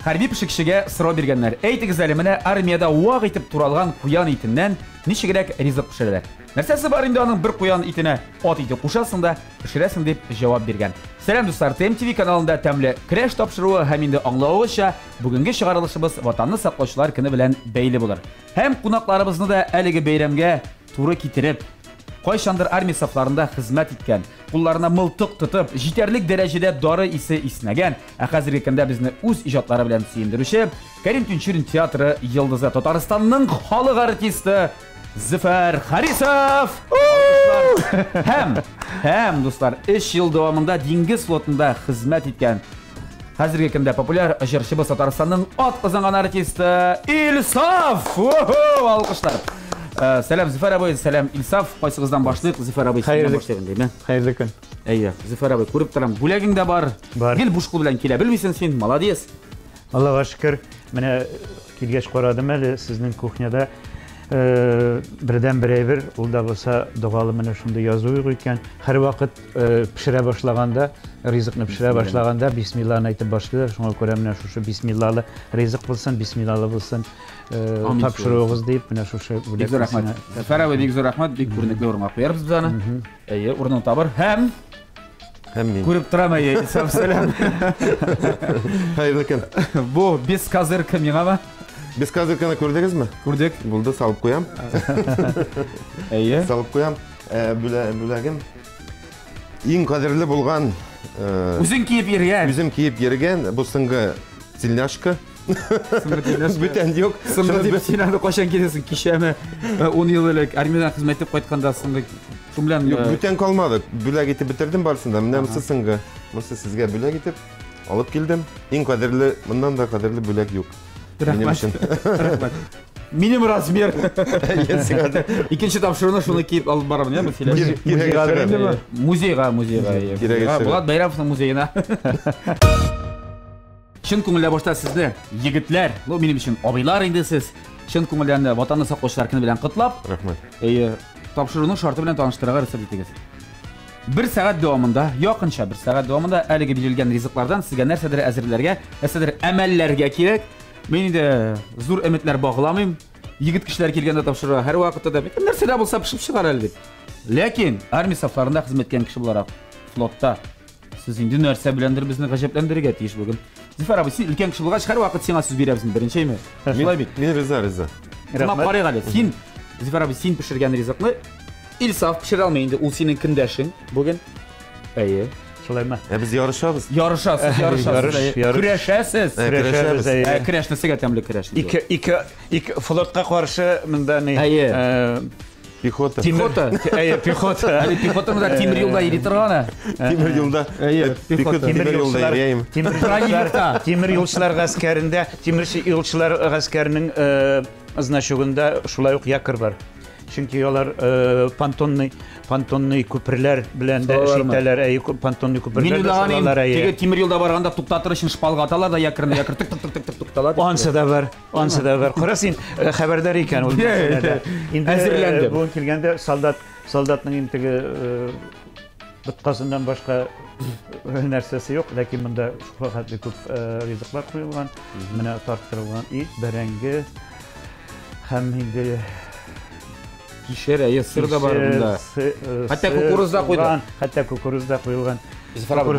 Хәрби пешекчегә сорау биргәннәр. Әйтегез әле, менә армиядә вак итеп туралган куян итеннән ничегрәк ризык пешерәләр? Нәрсәсе бар инде аның бер куян итенә? Ат ите кушасың да пешерәсең дип җавап биргән. Сәлам дуслар, ТМТV каналында тәмле креш тапшыруы һәм инде аңлавыгызча бүгенге чыгарылышыбыз ватанны саклаучылар көне белән бәйле булыр. Һәм кунакларыбызны да әлеге бәйрәмгә туры китереп, кайчандыр армия сафларында хезмәт иткән, кулларына мылтык тотып, җитәрлек дәрәҗәдә дары исе иснәгән, ә хәзерге көндә безне үз иҗатлары белән сөендерүче Кәрим Төнчурин театры йылдызы, Татарстанның халык артисты Зөфәр Харисов! Һәм дуслар, 3 ел дәвамында диңгез флотында хезмәт иткән, хәзерге көндә популяр җырчыбыз Татарстанның ат кызанган артисты Ильсаф! Алкышлар! Сәлам Зөфәр абый, сәлам Ильсаф. Кайсыгыздан башлыйк? Зөфәр абый синнән башлыйм димме? Хәерле көн. Әйе, Зөфәр абый, күреп торам, бүләгең дә бар. Гел буш кул белән килә белмисең син, молодец. Аллаһка шөкер, менә килгәч карадым әле сезнең кухняда бердән берәйбер, ул да булса дугалы менә шундый язу икән. Һәр вакыт пешерә башлаганда, ризыкны пешерә башлаганда бисмиллахны әйтеп башлыйлар. Шуңа күрә менә шушы бисмиллахлы ризык булсын, бисмиллахлы булсын. Тапшыруыгыз дип, менә шушы бик зур рәхмәт. Зөфәр абый, бик зур рәхмәт, бик күренекле урынга куярбыз без аны. Әйе, урынын табыр. Һәм мин. Күреп торам, әйе, Ильсаф, сәлам. Хәерле көн. Бу без казырка миңамы? Без казырканы күрдегезме? Күрдек. Булды, салып куям. Әйе. Салып куям. Бүләгем иң кадерле булган үзең киеп йөргән. Үзем киеп йөргән бу соңгы тельняшка. Бүтән юк. Соңгы дип син аны кайчан килесең? Кичәме? 10 ел элек армиядан хезмәт итеп кайтканда соңгы шун белән бүтән калмады. Бүләк итеп бетердем барсында. Менә мосы соңгы. Мосы сезгә бүләк итеп алып килдем. Иң кадерле, моннан да кадерле бүләк юк. Рәхмәт. Минем размер. Икенче тапшыруны шуны киеп алып барам, я мәсәлән. Музейга. Булат Байрамовның музейына. Чын күңелдә башта сезне, егетләр, минем өчен абыйлар инде сез, чын күңелдән ватанны саклаучылар көне белән котлап, тапшыруның шарты белән таныштырырга рөхсәт итегез. 1 сәгать дәвамында, якынча 1 сәгать дәвамында әлеге бирелгән ризыклардан сезгә нәрсәдер әзерләргә, нәрсәдер әмәлләргә кирәк. Мин инде зур өметләр багламыйм. Егет кешеләр килгәндә тапшыруга һәр вакытта да нәрсә дә булса пешеп чыгар әле дип. Ләкин армия сафларында хезмәт иткән кеше буларак, флотта сез инде нәрсә беләндер безне гаҗәпләндерергә тиеш бүген. Зөфәр абый, син өлкән кеше булгач, һәр вакыт сиңа сүз бирәбез беренчеме? Шулай бит. Мин риза. Рәхмәт. Карыйк әле. Син, Зөфәр абый, син пешергән ризыкны Ильсаф пешерә алмый инде, ул синең көндәшең бүген. Әйе. Шулаймы? Без ярышабыз. Ярышасыз. Көрәшәсез. Көрәш нәрсәгә тәмле көрәш? Ике флотка каршы монда ни? Пехота. Пехота. Әле пехотаны да тимер юлда йөри торган. Тимер юлда. Тимер юлда йөрим. Тимер юлчылар гаскәрендә, тимерче юлчылар гаскәренең значогында шулай ук якор бар. Чөнки алар понтонный күперләр белән дә эшләтәләр, понтонный күперләр дә. Теге тимер юлда барганда туктатыр өчен шпалга аталар да якырны тык тукталар. Ансы да бар. Карасин хәбәрдар икән ул. Инде бу килгәндә солдатның интеге быткасыннан башка нәрсәсе юк, ләкин монда факат күп ризыклар куелган, менә тарттырылган ит, бәрәңге һәм инде кишер, сыр да бар монда. Хәтта кукурузда куелган. Зөфәр абый,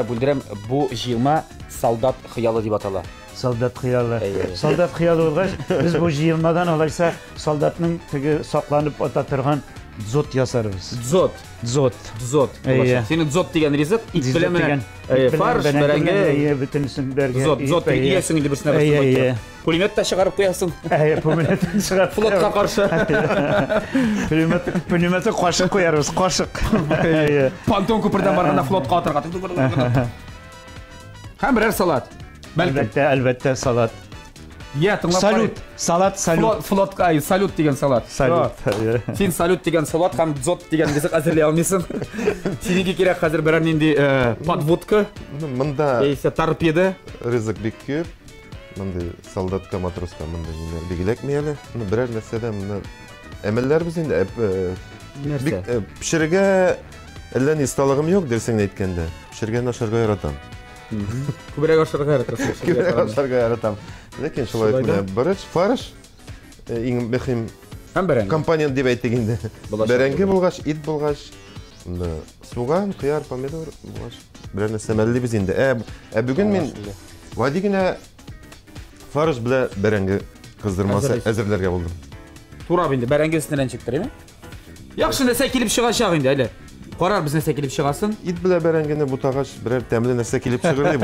бүлдерәм, бу җыелма солдат хыялы дип атала. Солдат хыялы. Солдат хыялы булгач, без бу җыелмадан алайса солдатның теге сакланып ата торган дзот ясарбыз. Дзот. Синең дзот дигән ризык, ит белән менә фарш, бәрәңге, бөтенесен бергә. Дзот иясен инде берсенә бер. Пулемет та чыгарып куясың. Пулемет чыгарып флотка каршы. Пулеметы кашык куярбыз, кашык. Понтон күпердән барганда флотка атырга. Һәм берәр салат. Әлбәттә салат. Салат. Флотка, салют дигән салат. Син салют дигән салат һәм дзот дигән ризык әзерләй алмыйсың. Синеке кирәк хәзер берәр нинди подводка. Монда торпеда. Ризык бик күп. Монда солдатка, матроска монда бигеләкми әле. Берәр нәрсәдән әмәлләр без инде пешерергә әллә ни осталыгым юк дөресен әйткәндә. Пешергән ашарга яратам. Күбрәк ашарга яратасың. Күбрәк ашарга яратам. Ләкин шулай менә борыч, фарш иң мөһим Һәм бәрәңге. компонент дип әйтик инде. Булачак. Бәрәңге булгач, ит булгач, суган, кыяр, помидор булгач, берәр нәрсә мәллибез инде. Бүген мин вади генә фарш белән бәрәңге кыздырмасы әзерләргә булдым. Турап инде бәрәңге өстенән чыктырыймы? Яхшы нәрсә килеп чыгачак инде әле. Карар без нәрсә килеп чыгасын. Ит белән бәрәңгене бутагач, берәр тәмле нәрсә килеп чыгыр дип.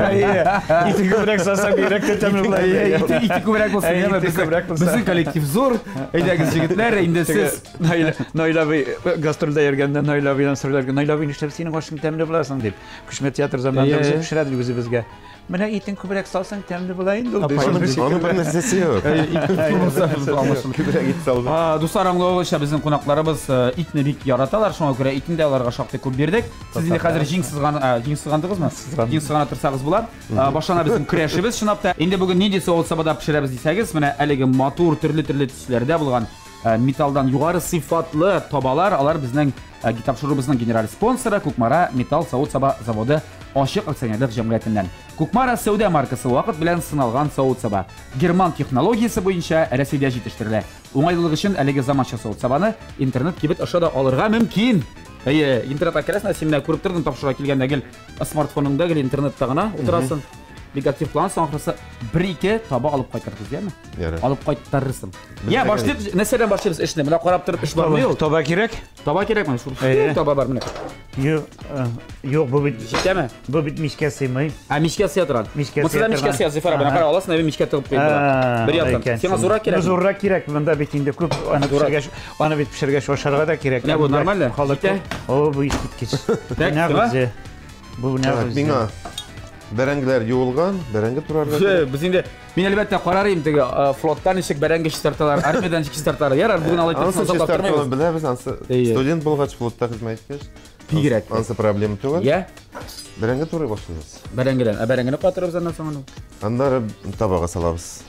Ите күбрәк сасаң бирәк тәмле була. Ите күбрәк булсын, яме безнең коллектив зур. Әйдәгез җегетләр, инде сез Наилаби гастрольдә йөргәндә Наилабидан сорыйлар. Наилаби нишләп синең ашың тәмле буласың дип. Күчмә театр заманында үзе пешерәде үзебезгә. Менә итең күбрәк салсаң тәмле була инде ул. Аның бер нәрсәсе юк. Күбрәк ит салды. Дуслар, аңлавыйча безнең кунакларыбыз итне бик яраталар, шуңа күрә итне дә аларга шактый күп бирдек. Сез инде хәзер җиңсызгандыгызмы? Җиңсызгана торсагыз була. Башлана безнең көрәшебез чынлап та. Инде бүген нинди соус сабада пешерәбез дисәгез, менә әлеге матур төрле төсләрдә булган металлдан югары сыйфатлы табалар, алар безнең тапшырубызның генераль спонсоры Кукмара металл савыт саба заводы Ашык акционерлык җәмгыятеннән. Кукмара сәүдә маркасы вакыт белән сыналган савыт саба. Герман технологиясе буенча Россиядә җитештерелә. Уңайлылык өчен әлеге заманча савыт сабаны интернет кибет аша да алырга мөмкин. Интернетка керәсең, син менә күреп тордың тапшыра килгәндә гел смартфоныңда гел интернетта гына утырасың. Бик актив плансың, ахрысы 1-2 таба алып кайтырсыз, яме? Алып кайтарырсың. Я, башлыйк, нәрсәдән башлыйбыз эшне? Менә карап торып эш бармы юк? Таба кирәк? Таба кирәкме? Таба бар менә. Юк, бу бит җитәме? Бу бит мискә сыймый. Мишкә сыя торган. Монда мишкә сыя, Зифара, менә кара аласың, мишкә тыгып куйдылар. Бер яктан. Сиңа зуррак кирәк. Зуррак кирәк. Монда бит инде күп аны бит пешергәч ашарга да кирәк. Менә бу нормально. О, бу искиткеч. Бу Миңа бәрәңгеләр юылган, бәрәңге турарга. Без инде мин әлбәттә карарым теге флоттан ничек бәрәңге чистарталар, армиядән ничек чистарталар. Ярар, бүген алай торсын чистарталар беләбез, ансы студент булгач флотта хезмәт иткәч. Бигрәк. Ансы проблема түгел. Я? Бәрәңге турый башлыйбыз. Бәрәңгедән, бәрәңгене катырыбыз аннан соң аны. Аннары табага салабыз.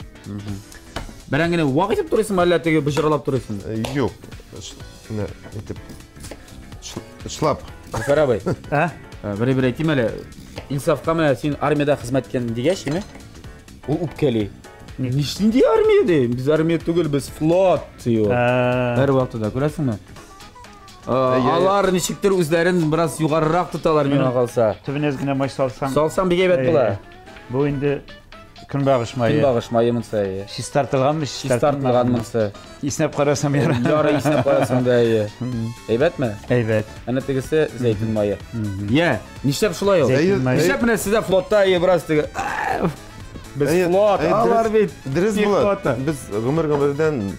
Бәрәңгене вак итеп турыйсыңмы, әллә теге быжырлап турыйсың? Юк. Менә итеп шлап. Фарабай. Бер әйтим әле. Инсафка менә син армиядә хезмәт иткән дигәч, име? Ул үпкәли. Нишлинди армиядә? Без армия түгел, без флот. Һәр вакытта күрәсеңме? Алар ничектер үзләрен бераз югарырак тоталар миңа калса. Төбенез генә май салсаң. Салсам бик әйбәт була. Бу инде көнбагыш майы. Көнбагыш майы монсы. Чистартылганмы? Чистартылган монсы. Иснәп карасам ярый. Ярый, иснәп карасам да әйе. Әйбәтме? Әйбәт. Әнә тегесе зәйтүн майы. Я, нишләп шулай ул? Нишләп менә сездә флотта бераз теге Без флот, алар бит дөрес була. Без гомер-гомердән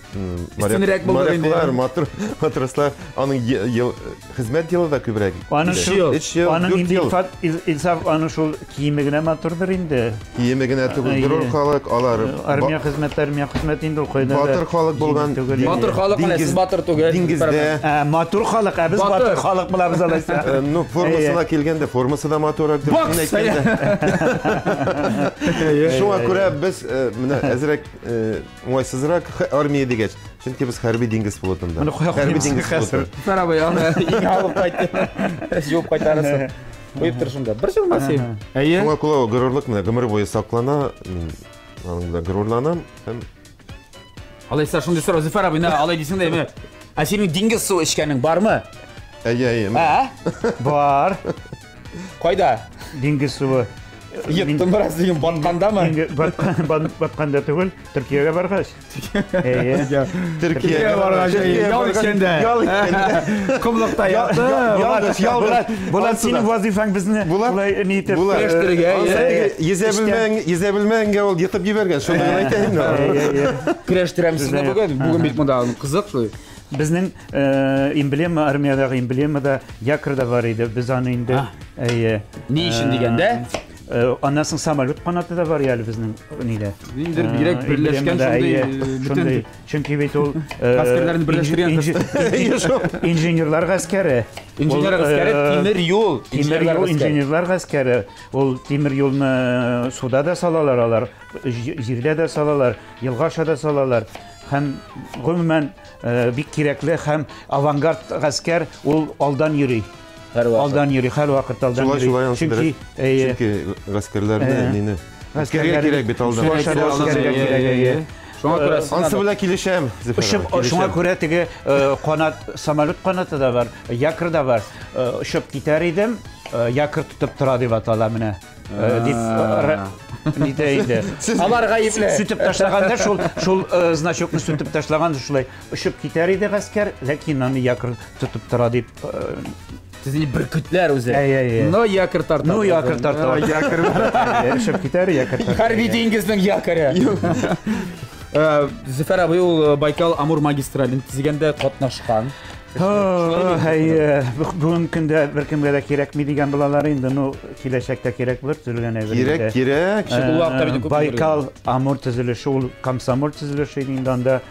моряклар, матрслар, аның хезмәт елы да күбрәк. Аның инсаф аның шул киеме генә матурдыр инде. Киеме генә түгел, гөрүр халык алар. Армия хезмәт инде ул кайда. Батыр халык булган. Батыр халык менә сез батыр түгел. Диңгездә. Матур халык, без батыр халык булабыз алайса. Ну, формасына килгәндә, формасы да матурак дип әйткәндә. Шуңа күрә без менә әзрәк уңайсызрак армия дигәч, чөнки без хәрби диңгез флотында. Хәрби диңгез флоты. Фарабай, аны иң алып кайтты. Җуып кайтарасы. Куеп тор шунда. Бер җылма син. Әйе. Шуңа күрә гөрүрлек менә гомер буе саклана, аның да гөрүрланам һәм алайса шундый сорау Фарабай, алай дисең дә, ә синең диңгез су эчкәнең бармы? Әйе. Бар. Кайда? Диңгез суы. Еттім біраз деген батқандамы? Батқанда түгел, Түркияға барғаш. Түркияға барғаш. Ял ішкенде. Құмлықта яқты. Болат сенің вазифаң бізді бұлай ниетіп. Езебілмәңге ол етіп еберген. Шондығын айтайын. Күрештіремсізді бүгін бит мұнда қызық шой. Безнең эмблема, армиядагы эмблема да якорда бар иде. Без аны инде ни өчен дигәндә? Аннан соң самолет канаты да бар әле безнең нидә. Инде бигрәк берләшкән шундый. Чөнки бит ул гаскәрләрне берләштергән инженерлар гаскәре. Инженерлар гаскәре, инженерлар гаскәре. Ул тимер юлны суда да салалар алар, җирдә дә салалар, елгаша да салалар. Һәм гомумән бик кирәкле һәм авангард гаскәр ул алдан йөри. Алдан йөри, һәр вакыт алдан йөри. Шулай чөнки гаскәрләрне нене гаскәргә кирәк бит алдан. Шуңа күрә Ансы белән килешәм. Шуңа күрә теге канат, самолет канаты да бар, якыр да бар. Өшеп китәр идем, якыр тотып тора дип атала менә. Дип нидә иде. Алар гаепле. Сүтеп ташлаганда шул значокны сүтеп ташлаганда шулай өшеп китәр иде гаскәр, ләкин аны якыр тотып тора дип Sizin bürkütler üze. No yakır tartar. Ну якыр тарта. Yakır. Өшеп китәр, якыр тарта. Harbi dengizдің якыры. Зөфәр абый ул Байкал Амур магистрален тизгәндә катнашкан. Бүгін көндә беркемгә дә кирәкми дигән булалар инде, ну киләчәктә кирәк булыр төзелгән әйбер. Кирәк. Байкал Амур төзелеше ул комсомол төзелеше инде анда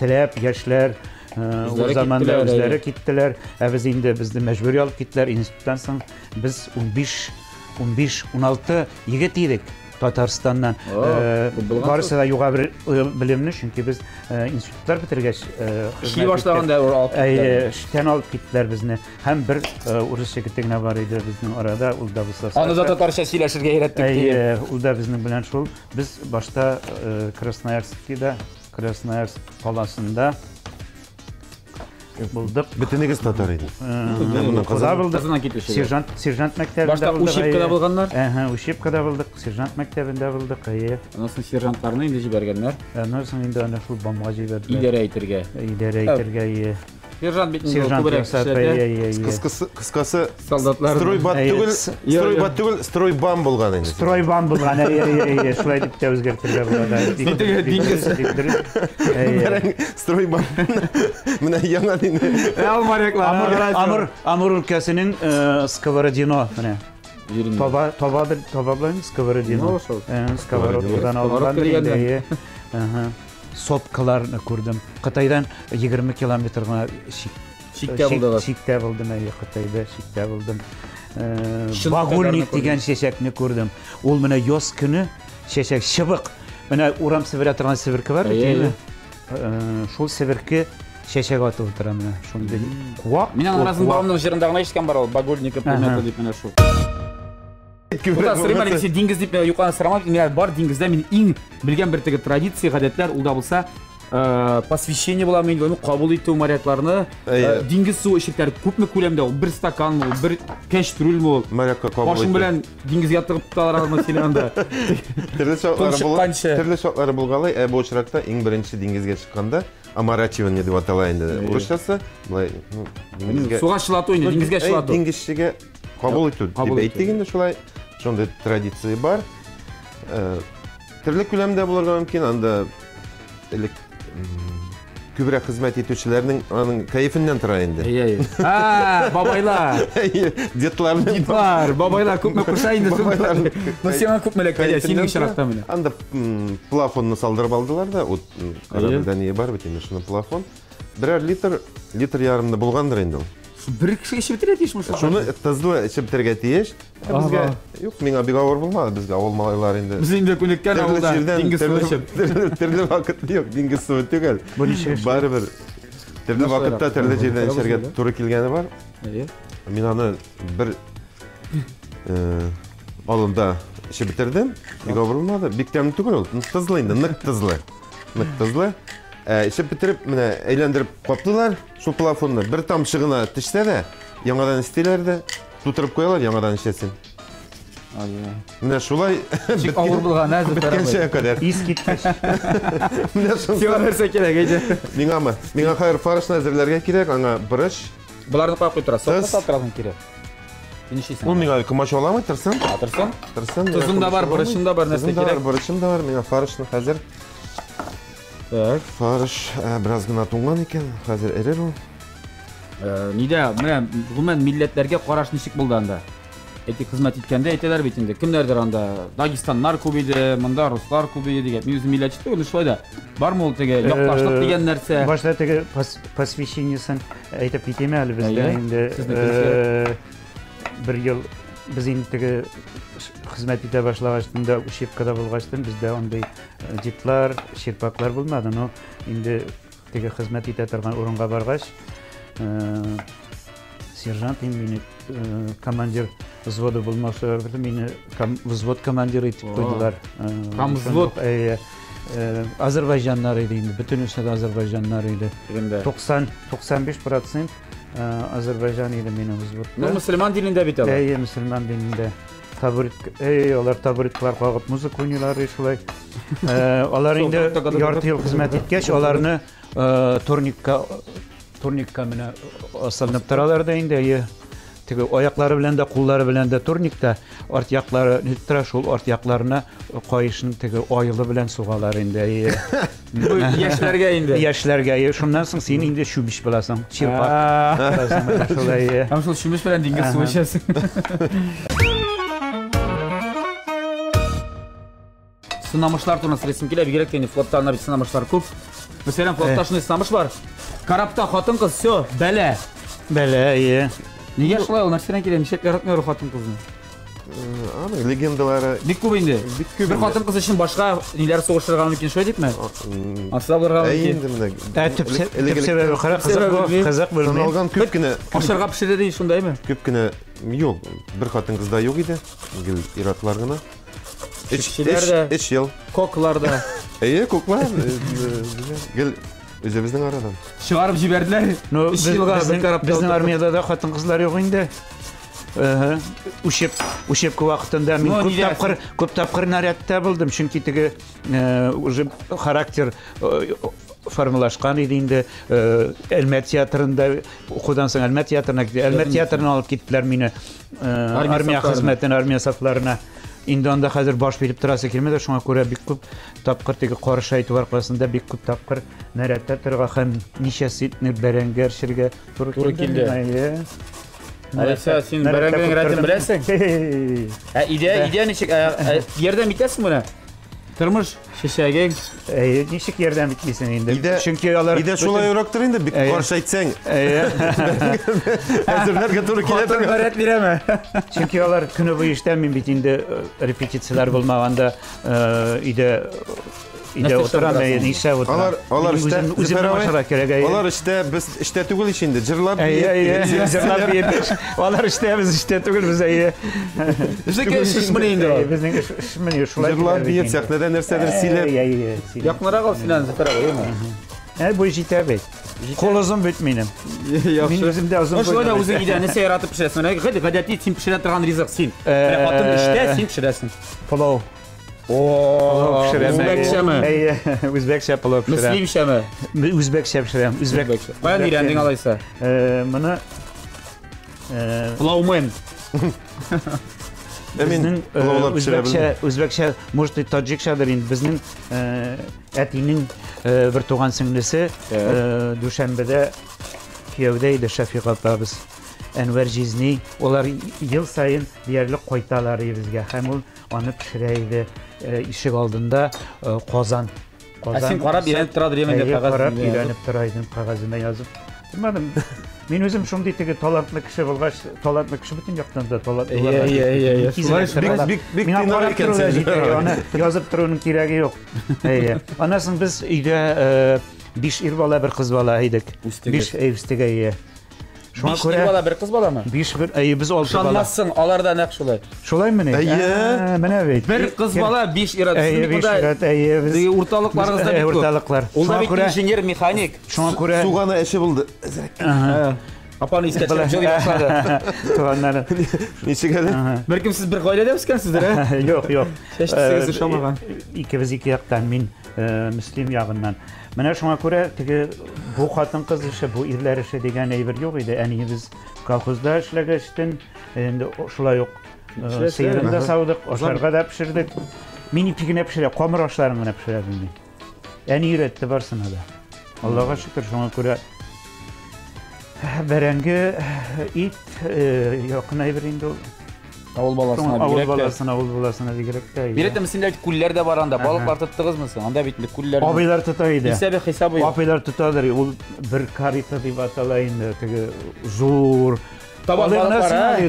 теләп яшьләр o zamanda özləri киттеләр, без инде безне мәҗбүри алып киттеләр институттан соң. Без 15-16 егет идек Татарстаннан. Барысы да югары белемле, чөнки без институтлар бетергәч эшли башлаганда эштән алып киттеләр безне. Һәм бер урыс егете генә бар иде безнең арада, ул да булса. Аны да татарча сөйләшергә өйрәттек. Ул да безнең белән шул. Без башта Красноярскида, Красноярск каласында булдык. Бөтенегез татар иде. Сержант мәктәбендә булдык. Башта Ушепкада булганнар. Ушепкада булдык, сержант мәктәбендә булдык. Аннан соң сержантларны инде җибәргәннәр. Аннан соң инде аны шул бомба җибәрделәр. Идәрә итәргә. Сержант бит күбрәк кыскасы солдатлар. Стройбан булган инде. Стройбан булган. Шулай дип тә үзгәртергә була. Стройбан. Менә яңа Амур өлкәсенең Сковородино менә. Таба белән Сковородино. Сковородинодан алган инде. Сопкаларны күрдем. Кытайдан 20 километр гына чиктә булдым, Кытайда чиктә булдым. Багульник дигән чәчәкне күрдем. Ул менә яз көне чәчәк чыбык. Менә урам северә торган себерке бар бит. Шул себерке чәчәк атып утыра менә. Шундый куак. Мен аның расын бабамның җырында гына ишеткән бар ул. Багульник приметы дип менә шул. Уда сырымали кесе диңгез дип юканы сырамак, бар диңгездә мин иң белгән бер теге традиция, гадәтләр, ул да булса посвящение була мен аны кабул итү морякларны. Диңгез су ишекләре күпме күләмдә ул? Бер стаканмы, бер кәштрүлме ул? Морякка кабул итү. Башым белән диңгезгә тыгып туталармы син анда? Төрле шартлары булгалай, бу очракта иң беренче диңгезгә чыкканда амарачивание дип атала инде. Урысчасы, булай, диңгезгә суга шылату инде, диңгезгә шылату. Диңгезчегә кабул итү дип әйтте инде шулай. Шундай традиция бар. Төрле күләмдә булырга мөмкин, анда күбрәк хезмәт итүчеләрнең аның кайфыннан тора инде. Бабайлар. Детлар, бабайлар күпме куша инде. Но сиңа күпме ләкәлә, синең шаракта менә. Анда плафонны салдырып алдылар да, ут корабльдә не бар бит инде шуны плафон. Берәр литр ярымда булгандыр инде ул. Бер кеше ишеп бетерә тиешме шул? Шуны тызлы ишеп бетергә тиеш. Безгә юк, миңа бик авыр булмады, безгә авыл малайлар инде. Без инде күнеккән авылда диңгез суы ишеп. Төрле вакыт юк, диңгез суы түгел. Барыбер төрле вакытта төрле җирдән ишәргә туры килгәне бар. Мин аны бер алында ишеп бетердем. Бик авыр булмады. Бик тәмле түгел ул. Тызлы инде, нык тызлы. Ишеп бетереп, менә әйләндереп каптылар. Шул плафонны бер тамчы гына төшсә дә, яңадан истеләр дә, тутырып куялар, яңадан ишәсен. Менә шулай бик авыр булган әзер биткәнчә кадәр. Ис киткәч. Менә шул нәрсә кирәк иде. Миңа хәер фарышны әзерләргә кирәк, аңа борыч. Буларны куеп куйдыра, сатырасың кирәк. Ничисен? Ул миңа кымач аламы, тырсын? Тырсын. Тузында бар, борычында бар нәрсә кирәк. Борычында бар, миңа фарышны хәзер. Так, фарыш бераз гына туңган икән, хәзер эрер ул. Нидә, менә гомумән милләтләргә караш ничек булды анда? Әйтик, хезмәт иткәндә әйтәләр бит инде. Кемнәрдер анда Дагестаннар күп иде, монда руслар күп иде дигән. Мин үзем милләтче түгел, шулай да. Бармы ул теге якташлык дигән нәрсә? Башта теге посвящениесен әйтеп китәме әле бездә инде бер ел без инде теге хезмәт итә башлагачтында Ушепкада булгачтан бездә андый дитлар, шерпаклар булмады, но инде теге хезмәт итә торган урынга баргач сержант мені командир взвода болмаса мені взвод командиры итеп қойдылар. Һәм взвод Азербайҗаннар иде инде, бөтен үсәдә Азербайҗаннар иде. 90-95% Азербайҗан иде минем взводта. Ну, мөселман динендә бит алар. Мөселман динендә. Алар табуретлар кагып музыка уйныйлар шулай. Алар инде ярты ел хезмәт иткәч, аларны турникка менә асылынып торалар да инде. Теге аяклары белән дә, куллары белән дә турникта, арт яклары нитра шул арт якларына кайышын теге айылы белән сугалар инде. Бу яшьләргә инде. Яшьләргә. Шуннан соң син инде шүбиш буласың. Чирпа. Шулай. Һәм шул шүмеш белән диңгез суы эчәсең. Сынамышлар турында сөйләсем килә, бигрәк тә флоттан бит сынамышлар күп. Мәсәлән, флотта шундый сынамыш бар. Карапта хатын-кыз, всё, бәлә. Бәлә. Нигә шулай ул нәрсәдән килә? Ничек яратмый хатын-кызны? Аның легендалары Бик күп инде. Бер хатын-кыз өчен башка ниләр сугышырга мөмкин шулай дипме? Аса булырга мөмкин. Төп сәбәбе кызык булмый. Саналган күп кенә Ашарга пешерә ди шундаймы? күп кенә юк. Бер хатын-кызда юк иде. Гел иратлар гына. Эч ел. Кокларда. Коклар. Гел үзебезнең арадан. Чыгарып җибәрделәр. Безнең армиядә дә хатын-кызлар юк инде. Ушеп вакытында мин күп тапкыр нарядта булдым, чөнки теге уже характер формалашкан иде инде. Әлмәт театрында укудан соң Әлмәт театрына китте. Әлмәт театрына алып киттеләр мине армия хезмәтенә, армия сафларына. Инде анда хәзер баш биреп торасы килмәде, шуңа күрә бик күп тапкыр теге каршы әйтү аркасында бик күп тапкыр нарядта торырга һәм ничә ситне бәрәңгәр ширгә туры килде. Алиса, син бәрәңгәнең рәтен беләсең? Идея ничек? Ярдәм итәсең менә? Тормыш шешәгең. Ничек ярдәм итмисең инде? Чөнки алар Иде шулай урактыр инде, бик каршы әйтсәң. Әзерләргә туры килә торган. Бәрәт бирәме? Чөнки алар көне буе эштән бит инде репетициялар булмаганда иде отырам нишә утыра. Алар эштә үзем башара кирәк. Алар эштә без эштә түгел инде, җырлап. Җырлап биеп. Алар эштә без эштә түгел без Безнеке эшмәне инде. Безнең эшмәне шулай. Җырлап биеп, сәхнәдә нәрсәдер сөйләп. Якынрак ал Зөфәр агай. Бу җитә бит. Кол озын бит минем. Мин үзем дә озын. Шулай да үзең идә нәрсә яратып пешерәсең. Гадәти син пешерә торган ризык син. Хатын эштә син пешерәсең. Палау. Үзбәкчәме? Үзбәкчә палау пешерәм. Муслимчәме? Үзбәкчә пешерәм. Үзбәкчә. Каян өйрәндең алайса? Моны Палаумен. Үзбәкчә, может, таҗикчадыр инде. Безнең әтинең бер туган сеңлесе Дүшәмбедә кияүдә иде Шәфиq апабыз. Әнвәр Жизни, олар ел сайын диярлек кайталар безгә. Һәм ул аны пешерә иде ишек алдында Казан. Син карап өйрәнеп тора димен дип карап өйрәнеп тора идем, кагазына язып. Тормадым. Мин үзем шундый теге талантлы кеше булгач, талантлы кеше бөтен яктан да талантлы. Бик тыйнак икән. Аны язып торуның кирәге юк. Анасын без өйдә 5 ир бала, бер кыз бала идек. 5 өстегә. Шуңа күрә бала, бер кыз баламы? 5 без 6 бала. Шанмассың, аларда нәкъ шулай. Шулаймы ни? Менә бит. Бер кыз бала, 5 ир. Без урталыкларыбызда бит. Урталыклар. Ул да бит инженер, механик. Шуңа күрә суганы эше булды. Апаны искәчә җыгып башлады. Туганнары. Ничек әле? Бәлкем сез бер гаиләдә үскәнсездер, ә? Юк. Чәчтегез ошамаган. Икебез ике яктан, мин Муслим ягыннан. Менә шуңа күрә теге бу хатын-кыз эше, бу ирләр эше дигән әйбер юк иде. Әниебез колхозда эшләгәчтен, инде шулай ук сыерында саудык, ашарга да пешердек. Мин ипи генә пешерә, камыр ашларын гына пешерә белмим. Әни өйрәтте барсына да. Аллага шөкер, шуңа күрә бәрәңге, ит якын әйбер инде ул. Авыл баласына бигрәк тә. Бирәтем син дә күлләр дә бар анда, балыклар тоттыгызмы син? Анда бит күлләр. Абыйлар тота иде. Хисабы. Абыйлар тотадыр. Ул бер карита дип атала инде, теге зур. Табан балыклар.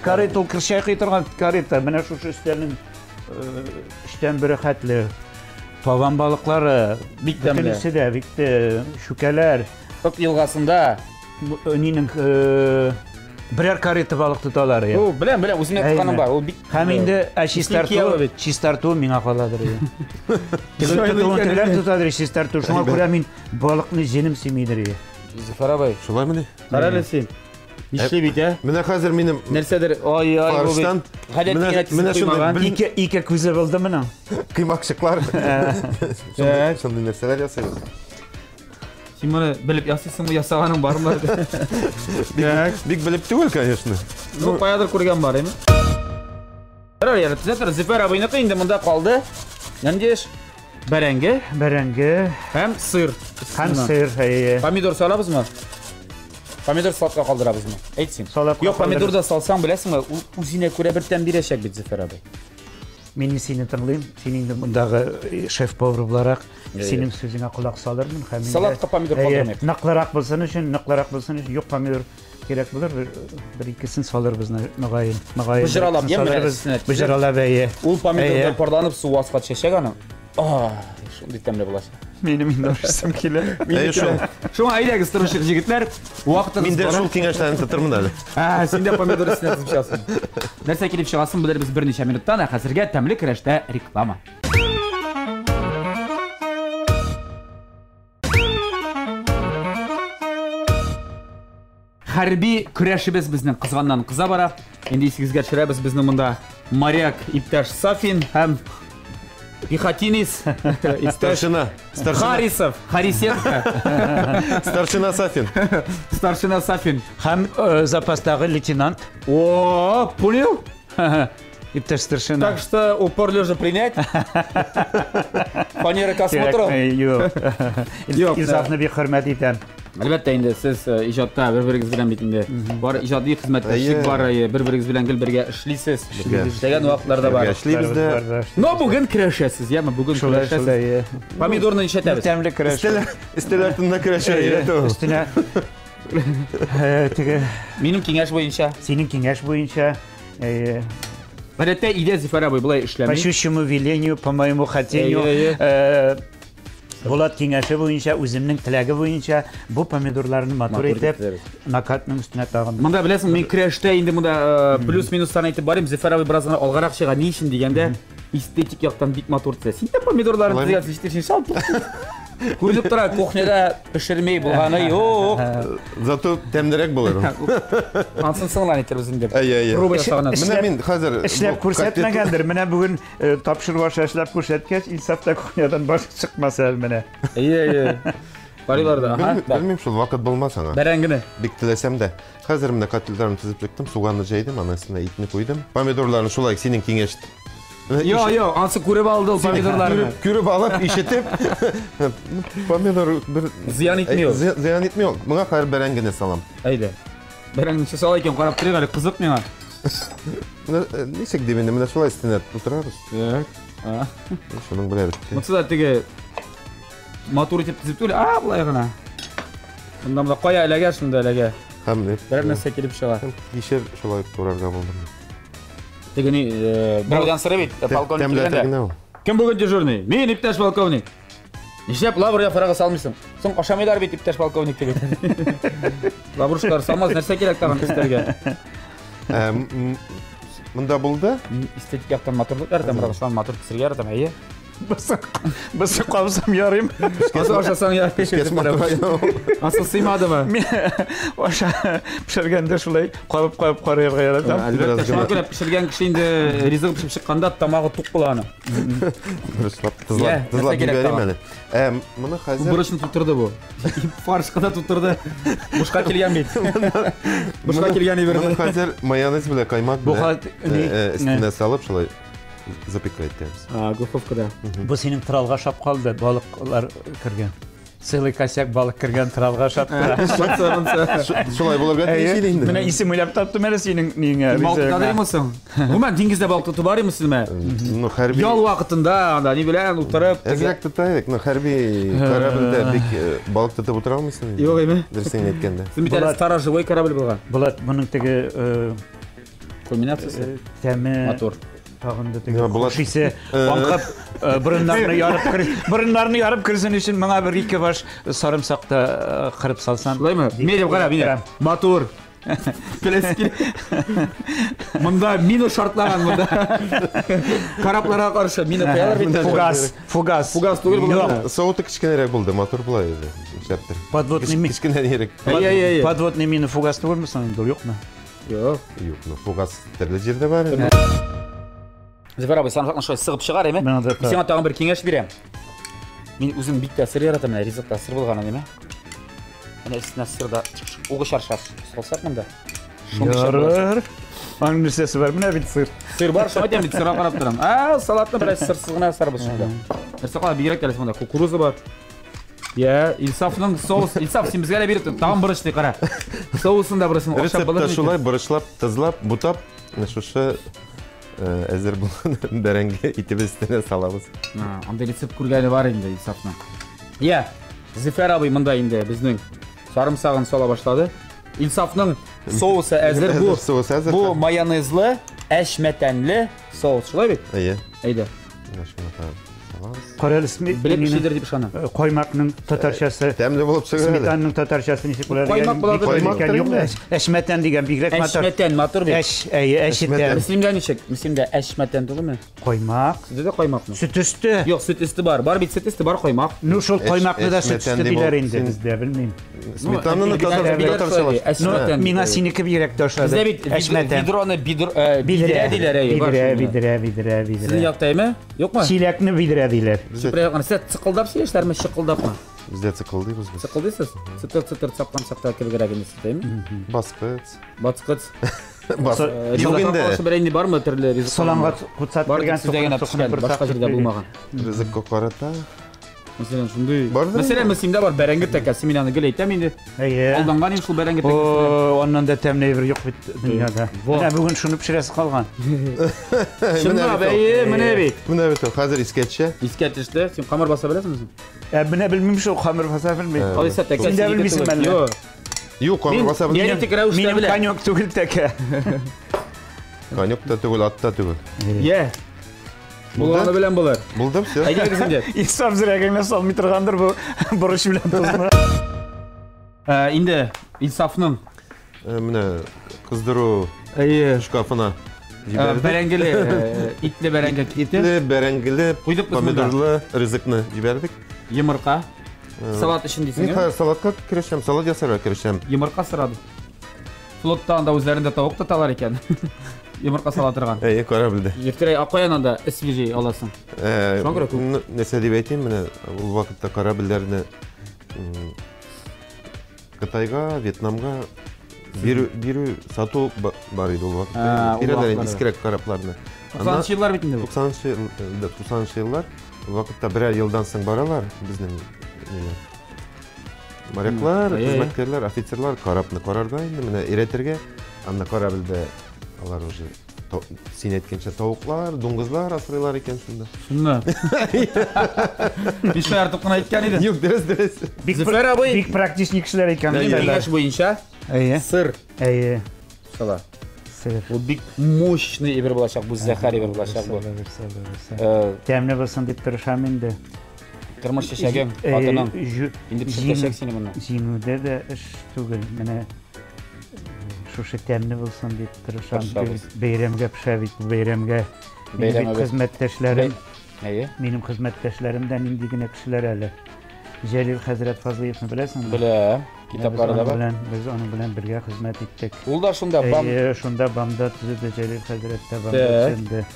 Карита киршәй кыйтырган карита. Менә шушы эштән бер хәтле. Табан балыклары бик тәмле. Бөтенесе бик шүкәләр. Ток елгасында Нинең Бірер кареті балық тұталар. О, білем, өзіме тұтқаным бар. Ол бит. Һәм инде чистарту миңа каладыр. Тегеләр тутадыр чистарту. Шуңа күрә мин балыкны җенем симидер. Зөфәр абай. Шулаймы? Карале син. Нишле бит, а? Менә хәзер минем Нәрсәдер, ай, бу бит. Менә шундай Ике күзе булды моның. кыймакчыклар. Шундай нәрсәләр ясыйбыз. Син моны белеп ясыйсыңмы, ясаганың бармы? Бик белеп түгел, конечно. Ну, каядыр күргән бар, эме? Ярар, төзәтер, Зөфәр абыйныкы инде монда калды. Яндеш бәрәңге һәм сыр. Помидор салабызмы? Помидор салатка калдырабызмы? Әйтсин. Юк, помидор да салсаң, беләсеңме, ул үзенә күрә бер тәм бирәчәк бит Зөфәр абый. Мин сине тыңлыйм. Син инде мондагы шеф-повар буларак синең сүзеңә кулак салырмын һәм салатка помидор калдырмыйк. Ныклырак булсын өчен, юк помидор кирәк булыр. Бер икесен салырбыз мөгайин. Быжыралап, Быжыралап әйе. Ул помидор парланып су аска төшәчәк аны. Шундый тәмле булачак. Минем инде ашсам килә. Шуңа әйдәгез тырышык җегетләр, вакытыгыз Мин дә шул киңәшләрне тотырмын әле. Син дә помидор өстенә тизеп чыгасың. Нәрсә килеп чыгасын белербез берничә минуттан, хәзергә тәмле көрәштә реклама. Хәрби көрәшебез безнең кызганнан кыза бара. Инде исегезгә төшерәбез безнең монда моряк иптәш Сафин һәм пехотинец Харисов, Старшина Сафин. Старшина Сафин. Һәм запастагы лейтенант. О, понял? Иптәш старшина. Так что упор лежа принять. Фанера космотров. Юк. Изафны бик хөрмәт итәм. Әлбәттә инде сез иҗатта бер-берегез белән бит инде бар иҗади хезмәттәшлек бар, бер-берегез белән гел бергә эшлисез. Дигән вакытларда бар. Эшлибез дә. Но бүген көрәшәсез, яме бүген көрәшәсез. Помидорны ишәтәбез. Тәмле көрәш. Истеләр тында көрәшә. Өстенә теге Минем киңәш буенча, синең киңәш буенча гадәттә идея Зөфәр абый булай эшләми. По щущему велению, по моему хотению, Булат киңәше буенча, үземнең теләге буенча бу помидорларны матур итеп накатның өстенә тагын. Монда беләсең, мин көрәштә инде монда плюс-минустан әйтеп барым, Зөфәр абый бераз алгарак чыга. Ни өчен дигәндә, эстетик яктан бик матур төзә. Син дә помидорларны төзәтеп җитешин шал. Күреп тора, кухняда пешермей булганы юк. Зато тәмлерәк булыр. Ансын сыңлан итербез инде. Пробы ясаган. Менә мин хәзер эшләп күрсәтмәгәндер. Менә бүген тапшыру аша эшләп күрсәткәч, инсафта кухнядан баш чыкмаса менә. Барыларда. Белмим, шул вакыт булмас аңа. Бәрәңгене. Бик теләсәм дә. Хәзер менә котелларны төзеп чыктым, суганны җәйдем, анысына итне куйдым. Помидорларны шулай синең киңәш. Йо, ансы күреп алды ул помидорларны. Күреп алып, ишетеп, помидор бер зыян итмәй. Зыян итмәй. Моңа хәер бәрәңгене салам. Әйдә. Бәрәңгене сала икән, карап торыйк әле, кызык миңа. Ничек дип инде, менә шулай өстенә утырабыз. Шуның белән бетте. Монда теге матур итеп тизеп түгел, булай гына. Монда кая эләгә, шунда эләгә. Һәм бер нәрсә килеп чыга. Кишер шулай турарга булдым. Тегени Баудан Сырбит, полковник дигәндә. Кем бүген дежурный? Мин, иптәш полковник. Нишләп лаврга фарага салмыйсың? Соң ашамыйлар бит, иптәш полковник дип. Лаврушкалар салмас, нәрсә кирәк тагын истәргә? Монда булды. Эстетик яктан матурлык ярдәм, Равшан матур кисергә ярдәм, әйе. Бысы кабсам ярым. Асыл ашасаң ярым. Асыл сыймадымы? Аша пешергәндә шулай кабып карыярга яратам. Әлбәттә, шуңа күрә пешергән кеше инде ризык пешеп чыкканда тамагы тук була аны. Тызлап җибәрәм әле. Моны хәзер бурычны тутырды бу. Фаршка да тутырды. Бушка килгән бит. Бушка килгән иберде. Хәзер майонез белән каймак белән өстенә салып шулай запекать итәбез. Духовкада. Бу синең тралга шап калды, балыклар кергән. Сылый косяк балык кергән тралга шап. Шулай булырга тиеш инде. Менә исем уйлап таптым әле синең нигә. Балыкта димсең. Гомән диңгездә балык тоту бар имесезме? Ну хәрби. Ял вакытында анда ни белән утырып, әзрәк тотайык. Ну хәрби корабльдә бик балык тотып утыра алмыйсың. Юк име? Дөресен әйткәндә. Син бит әле сторожевой корабль булган. Булат, моның теге кульминациясе. Тәме мотор. Тагында теге шисе аңкып борыннарны ярып кирсен өчен моңа бер ике баш сарымсакта кырып салсам. Шулаймы? Мин дип карап, мотор, Келесі Мында мина шартлаган мында. Карапларға қарсы мина қоялар бит. Фугас. Фугас түгел бұл. Соуыты кішкенерек болды, мотор былай еді. Шаптыр. Подводный мина. Кішкенерек. Подводный мина фугас түгел ме соның жоқ ма? Жоқ. Жоқ, фугас түрлі жерде бар. Зефер абай, саны шоy сығып шығар еме? Сен тағын бір кеңеш берем. Мен өзім битті сыр яратамын, ризықта сыр болғаны деме. Әне үстіне сырда оғы шаршаш. Солсақ мұнда. Ярыр. Аның нүсесі бар, мұна бит сыр. Сыр бар, шоң айтам, бит сырға қарап тұрам. Салатны біраз сырсызғына сарбыз шоңда. Нәрсе қала бигерек келесі мұнда, кукурузы бар. Илсафның соус, Илсаф сен бізге әлі беріп тағын бұрышты қара. Соусында бұрысын оқшап болатын. Рецепті шулай бұрышлап, тызлап, бұтап, шушы әзір болған бәрәңге итебіз істене салабыз. Андай рецепт көргені бар енді Илсафның. Зефер абай мұнда енді біздің сарымсағын сала башлады. Илсафның соусы әзір. Бұл майонезлі, әшметәнлі соус. Шылай бет? Әйді. Қарал ісмі білек пішедер деп шаны. Қоймақның татаршасы. Тәмді болып шығыр әлі. Сметанның татаршасы несек болады? Қоймақ болады. Әшметән деген бигрек матор. Әшметән матор бет. Әшметән. Муслимда нешек? Муслимда әшметән тұғы ме? Қоймақ. Сізде де қоймақ ма? Süt üstü. Yok süt üstü var. Бар бит süt üstü бар қоймақ. Ну шол қоймақны да süt üstü билер енді бізде білмеймін. Сметананы татаршалаш. Мина синікі бигрек дошады. Бізде бит бидроны бидре дейлер. Бидре. Сіздің яқтай ме? Yok mu? Çilekni vidre deyler. Сіз цықылдап сейештер ме? Шықылдап ма? Бізде цықылдайбыз біз. Цықылдайсыз? Цытыр сапқан сапта кіргірек емес деймі? Басқыц. Батқыц. Югінде. Бірейінде бар ма түрлі ризық? Соланға құтсат берген башқа жерде болмаған. Ризық көкарата. Мәселен шундай. Мәселен Муслимда бар бәрәңгі тәкәсі мен аны гел әйтәм енді. Алданған ем шул бәрәңгі тәкәсі. Оннан да тәміне бір жоқ бит дүнияда. Мына бүгін шуны пішіресі қалған. Шынға бәйі, міне бейт. Міне бейт, қазір искетші. Искетші, сен қамыр баса білесің мүсің? Міне білмеймін шол қамыр баса білмеймін. Ал есе тәкәсі. Сен де білмейсің мәлі. Yok, қамыр баса білмеймін. Менің коньок түгіл тәкә. Коньок та түгіл, ат та түгіл. Бұлғаны білен болар. Бұлдым, все. Әйде кізімдер. İnsaf zirəgənglə salmay тұрғандар bu bұрыш білən тозына. Енді İnsafның Міне қыздыру шкафына жіберді. Бәрәңгілі, итлі бәрәңгі кетті. Итлі, бәрәңгілі, помидорлы ризықны жібердік. Емырқа. Салат үшін дейсің? Мен салатқа кірішем, салат жасарға кірішем. Емырқа сырады. Флоттан да өзлерінде тауық та талар екен. Емырқа сала тұрған. Көре білді. Ефтірей аққоянан да свежий аласың. Несе деп айтайын, міне бұл вақытта корабльдерді Қытайға, Вьетнамға беру сату бар еді ол вақытта. Керелерін искерек корабларына. 90-шы жыллар бетінде бұл? 90-шы жыллар. Бұл вақытта бірер елдан соң баралар біздің моряклар, қызметкерлер, офицерлар корабны корарда енді міне иретерге. Анда корабльде алар уже сен еткенше тауықлар, дуңғызлар асырайлар екен шында. Шында. Бешмай артып қына еткен еді? Yok, дәрес. Зефер абай. Бик практичный кішілер екен. Кеңеш бойынша сыр. Шала. Сыр. Ол бик мощный ебір болашақ, бұл зәхар ебір болашақ бұл. Тәміне болсын деп тұрышам енді. Қырмыш шешегем, атының. Енді пішіртешек сені бұны. Жеңуде де іш түгіл. Міне шушы тәміне болсын деп тұрышам. Бейремге пішәвит, бейремге. Қызметтешлерім. Менің қызметтешлерімден индігіне кішілер әлі. Жәлил Хәзірет Фазлиевны білесің? Білем. Kitapları da var. Biz onun bilen birge hizmet ettik. Ulda şunda bam. Şunda bamda tüzüdü Celil Hazret'te bamda şimdi.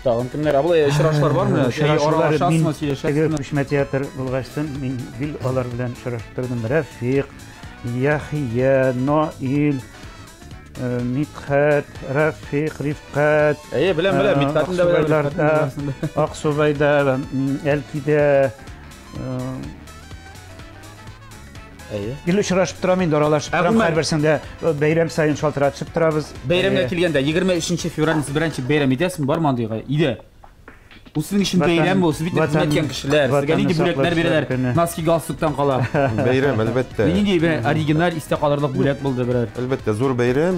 Dağın kimler abla şıraşlar var mı? Şıraşlar min pişme tiyatr bulgaçtın. Min bil olar bilen şıraştırdım. Rafiq, Yahya, Nail, Mithat, Rafiq, Rifkat. İyi bilem. Mithat'ın da bilen. Aksubay'da, Elki'de. Gülü şıraşıp duram indi, oralaşıp duram. Her birisinde beyrem sayın şaltıraçıp durabız. Beyremle kelgende 23 fevralın birinchi beyrem edesizmi, bar mı andığa? İde. Bu sizin için beyrem bu, siz bitti hizmetken kişiler. Sizge neydi bülekler verirler, naski galstuktan kala. Beyrem, elbette. Neydi original iste kalırlık bülek buldu birer. Elbette, zor beyrem,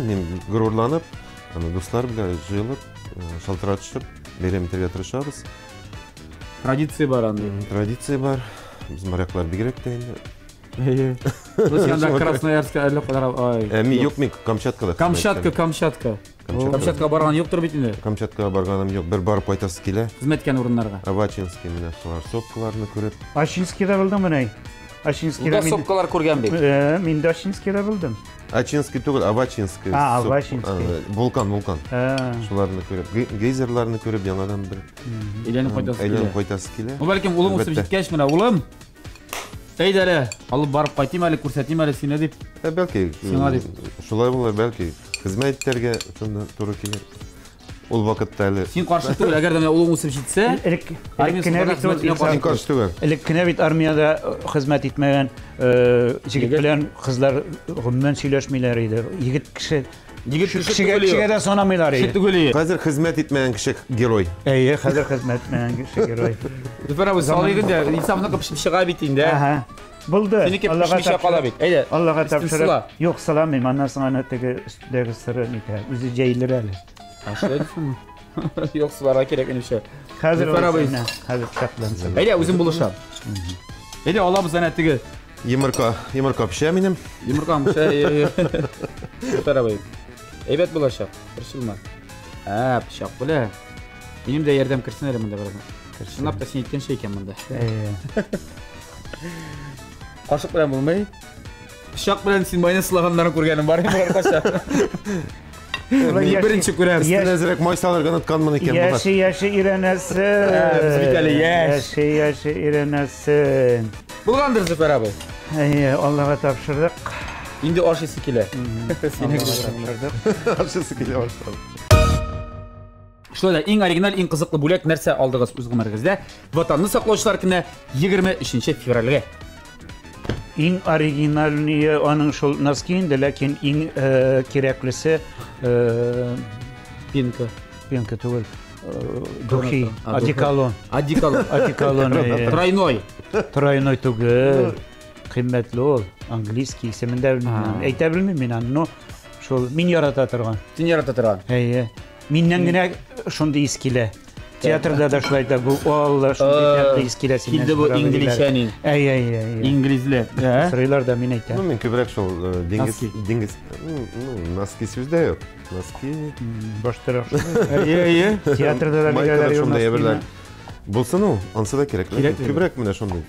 gururlanıp, dostlar bile jığılıp, şaltıraçıp, beyrem bitirge tırışabız. Tradisiya var andı. Tradisiya var, biz maryaklar bigirek de indi. Rusiyada Krasnoyarskka әлі қарап, ай. Мен жоқ, мен Камчаткада. Камчатка барған жоқтыр бетінде. Камчаткаға барғаным жоқ, бір барып қайтасы келе. Қызметкен орындарға. Авачинский міне солар сопкаларны көріп. Ачинскийда білдім міне. Ачинскийда Бұда сопкалар көрген бек. Мен де Ачинскийда білдім. Ачинский түгіл, Авачинский. Авачинский. Вулкан. Шоларны көріп, гейзерларны көріп, яңадан бір Айленіп қайтасы келе. Бұл бәлкім ұлым өсіп жеткеш міне, ұлым. Әйдәрі, алып барып қайтайым әлі, көрсетейім әлі сені деп. Бәлки, шолай болар, бәлки қызметтерге туры келер. Ол вақытта әлі. Сен қаршы түгіл, әгер де ұлым өсіп жетсе, Элеккене бит армияда хезмәт итмәгән җегет белән кызлар гомумән сөйләшмиләр иде. Егет кешегә дә санамыйлар иде. Хәзер хезмәт итмәгән кеше герой. Әйе, хәзер хезмәт итмәгән кеше герой. Зөфәр абый, салыгында инсанны кыпшып чыга бит инде. Булды. Аллага кала бит. Әйдә. Аллага тапшырып. Юк, саламыйм. Аннан соң аны теге өстәге сыры нитә. Үзе җәйлер әле. Ашыдым. Юк, сыларга керек инде. Хәзер шатлансын. Әйдә, үзем булышам. Әйдә, алабыз аны теге Йомырка пешә минем. Йомырка пешә. Зөфәр абый. Әйбәт булачак. Борчылма. Пешак белә. Минем дә ярдәм керсен әле монда бераз. Шунлап та син әйткәнчә икән монда. Кашык белән булмый. Пешак белән син майны сылаганнарын күргәнем бар инде аркаша. Беренче күрәм. Әзрәк май салырга онытканмын икән бу. Яши ирәнәсен. Булгандыр Зөфәр абый. Аллага тапшырдык. Инде ашысы килә. Сине Ашысы килә башлады. Шулай да иң оригинал, иң кызыклы бүләк нәрсә алдыгыз үз гомерегездә? Ватанны саклаучылар көне 23 февральгә. Иң оригинал аның шул носки инде, ләкин иң кирәклесе пенка түгел. Духи, одеколон. Тройной түгел. Кыйммәтле ул, английский исемендә белмим. Әйтә белмим мин аны, но шул мин ярата торган. Син ярата торган. Әйе. Миннән генә шундый ис килә. Театрда да шулай да бу Алла шундый ис килә синнән. Килде бу инглизчәнин. Әйе. Инглизле. Сырыйлар да мин әйтәм. Мен күбрәк шул диңгез, носки сүздә юк. Носки баштарак. Әйе. Театрда да биләләр юк. Булсын ул, ансы да кирәк. Күбрәк менә шундый.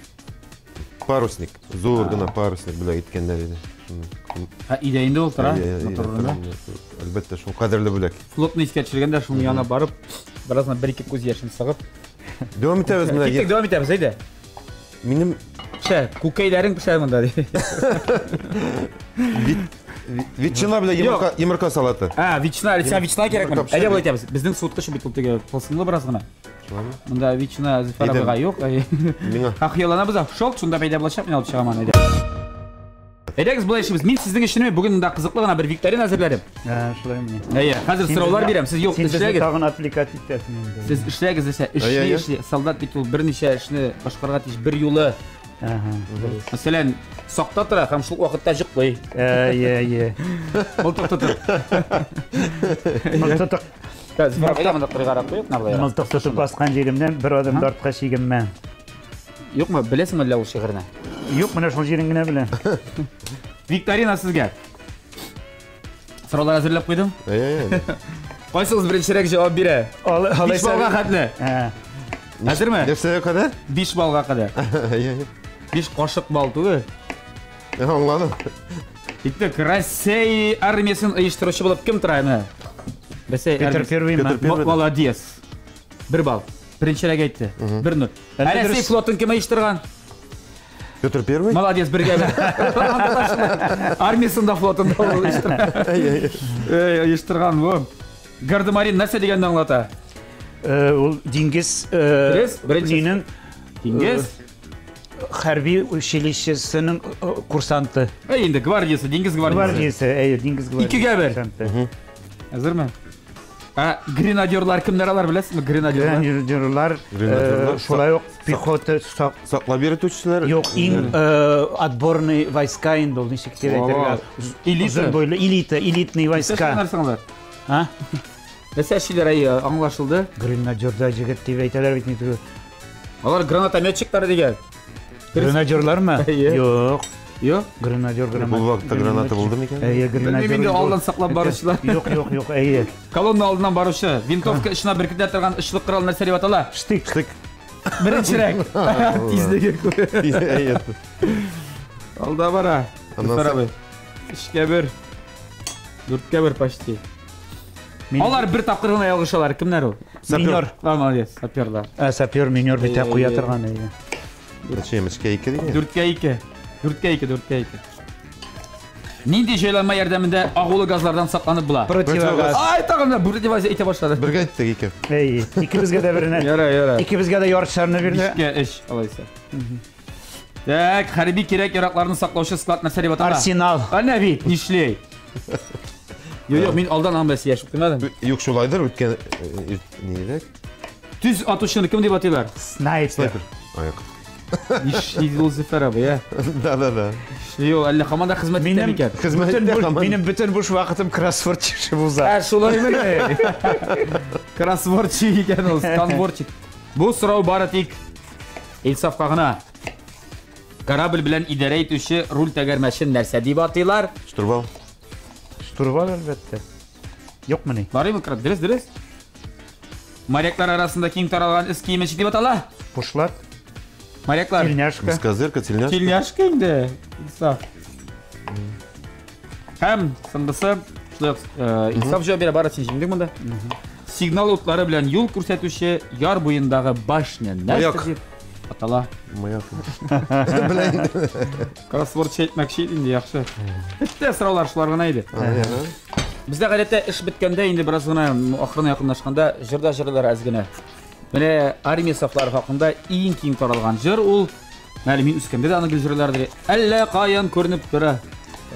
Парусник, зур гына парусник белән иткәннәр иде. Идә инде ул тора. Әлбәттә, шул кадерле бүләк. Флотны искә төшергәндә шуның янына барып, бераздан 1-2 күз яшен сыгып. Дәвам итәбез менә. Киттек, дәвам итәбез, әйдә. Минем күкәйләрең пешә монда ди. Ветчина белән йомырка салаты. Ветчина кирәкме? Әйдә булай итәбез. Безнең суыткыч бит ул теге тылсымлы бераз гына. Монда ветчина Зөфәр абыйга юк. Хыялланабыз, шунда пәйда булачак, мин алып чыгам аны. Әйдәгез булай эшебез. Мин сезнең өчен бүген монда кызыклы гына бер викторина әзерләдем. Шулай менә. Әйе, хәзер сораулар бирәм. Сез юк эшләгез. Тагын аппликация итәсез инде. Сез эшләгез дисә, эшли, солдат бит ул берничә эшне башкарга тиеш бер юлы. Мәсәлән, сакта тора һәм шул вакытта җыклый. Әйе. Мылтык тотып. Мылтык тотып баскан җиремнән бер адым артка чигенмәм. Юкмы, беләсеңме әллә ул шигырьне? Юк, менә шул җирен генә беләм. Викторина сезгә. Сораулар әзерләп куйдым. Кайсыгыз беренчерәк җавап бирә? 5 балга хәтле. Әзерме? Нәрсәгә кадәр? 5 балга кадәр. 5 кашык бал түгел. Аңладым. Итек, Россия армиясын оештыручы булып кем тора менә? Петр Первый. Молодец. 1 бал. Беренчерәк әйтте. 1-0. Россия флотын кем оештырган? Петр Первый? Молодец, бергә. Армиясында флотында ул оештырган бу. Гардемарин нәрсә дигәнне аңлата? Ул диңгез беренченең диңгез хәрби училищесының курсанты. Инде гвардиясы, диңгез гвардиясы. Диңгез гвардиясы. 2-1. Әзерме? Гренадерлар кемнәр алар беләсезме? Гренадерлар шулай ук пехота саклап йөртүчеләр. Юк, иң отборный войска инде ул ничек дип әйтергә. Элитный войска. Нәрсә эшләр аңлашылды? Гренадерда җигет дип әйтәләр бит. Алар гранатометчиктар дигән. Гренадерлармы? Юк. Yok. Grenadier Бұл вакытта граната болды ма екен? Bilmem de aldan saklap barışçılar. Yok, әйе. Kolonna aldından barışı. Винтовка ішіне біркіде тұрған ұшылық құрал нәрсе деп атала. Штик. Біріншірек. Тиздегі Әйе. Алда бара. Ondan Сара sonra- бай. Үшке бір. Дүртке бір почти. Алар бір тапқырған аялғышалар. Кімдер ол? Минер. Молодец. Саперлар. Сапер минер бите қоя тұрған әйе. Şeymişke iki değil mi? Дүртке екі. Дүртке екі. Нинди жайланма ярдәмендә агулы газлардан сакланып була? Противогаз. Ай, тагында противогаз әйтә башлады. Бірге айттық екі. Әйе. Икебезгә дә беренә. Яра. Икебезгә дә ярышчарны бирде. Ишке эш, алайса. Так, хәрби кирәк яракларны саклаучы склад нәрсә дип атала? Арсенал. Ана бит, нишлей? Юк, мин алдан анбас яшеп кыймадым. Yok şulaydır ötken neydi? Түз атучыны кем дип атыйлар? Снайпер. Ayak. Нишлей ул Зөфәр абый, я? Да. Нишлей ул әллә команда хезмәт итә микән? Hizmet Минем бөтен буш вакытым кроссворд чишеп уза. Ә, шулаймы? Кроссвордчы икән ул, сканвордчик. Бу сорау бары тик Илсафка гына. Корабль белән идарә итүче руль тәгәрмәчен нәрсә дип атыйлар? Штурвал. Штурвал әлбәттә. Юкмыни? Барымы, дөрес. Моряклар арасында киң таралган эс киеме дип атала? Бушлат. Моряклар. Тельняшка. Сказырка, тельняшка. Тельняшка инде. Илсаф. Һәм сындысы, Илсаф җавап бирә бары син җиңдең монда. Сигнал утлары белән юл күрсәтүче яр буендагы башня нәрсә дип атала? Маяк. Кроссворд әйтмәкче инде, яхшы. Бетте сораулар шулар гына иде. Бездә гадәттә эш биткәндә инде бераз гына ахырына якынлашканда җырда аз гына. Менә армия сафлары хакында иң киң таралган җыр ул, мәле мин үскәндә дә аны җырларда әллә каян күренеп тора.